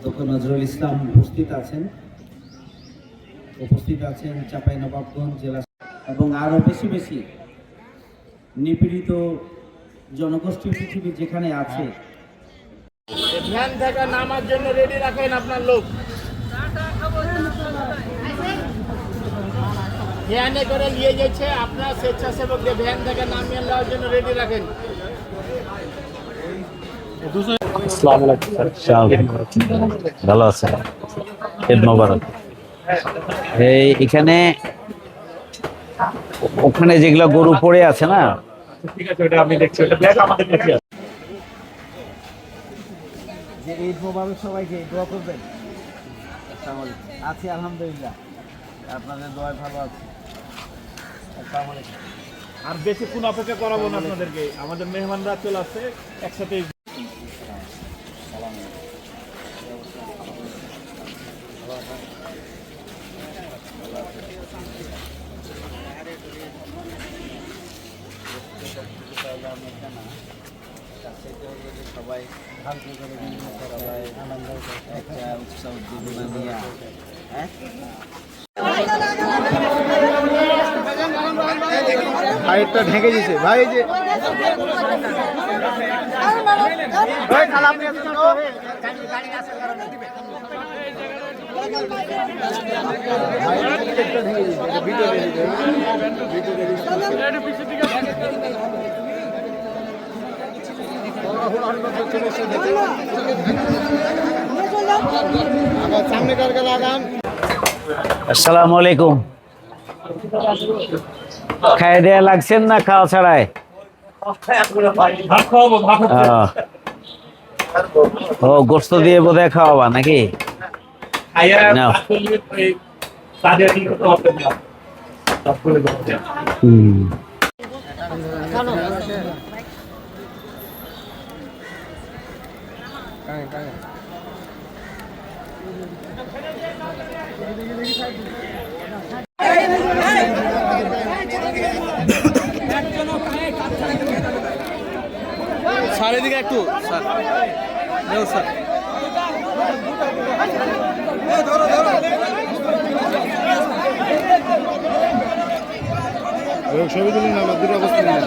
Doctor Nazrul Islam উপস্থিত আছেন চাঁপাইনবাবগঞ্জ জেলা এবং আরও বেশি বেশি নিপীড়িত জনগোষ্ঠী পৃথিবী যেখানে আছে। ধ্যান থেকে নামার জন্য রেডি রাখেন আপনার লোক, ভ্যানে করে নিয়ে যাচ্ছে আপনার স্বেচ্ছাসেবকদের ভ্যান থেকে নামিয়ে নেওয়ার জন্য রেডি রাখেন। ভালো আছে, এখানে ওখানে যেগুলো গরু পড়ে আছে না, ঠিক আছে, ওটা আমি দেখছি, ওটা ব্যাগ আমাদের কাছে আছে। যে ঈদ মোবারক, সবাইকে দোয়া করবেন। আছি আলহামদুলিল্লাহ, আপনাদের দোয়ায় ভালো আছি। আসসালামু আলাইকুম। আর বেশিক্ষণ অপেক্ষা করাবো না আপনাদেরকে, আমাদের মেহমানরা চলে আসছে একসাথে। সবাই সবাই একটা উৎসাহ উদ্দীপনা নিয়ে ভাইটা ঢেকে দিছে ভাই, যে ভাই খারাপ নিয়ে আসেন তো ভাই একটা ঢেকে দিছে, এটা ভিডিও রেডি সামনে কারকে লাগান। আসসালামু আলাইকুম। খাই দেয়া লাগছেন না খাওয়া ছাড়াই? ও গোস্ত দিয়ে বোধহয় খাওয়াবা নাকি? স্যার এদিকে একটু, স্যার স্যার ছবি তুলুন, আমার দুটো অবস্থা নিয়ে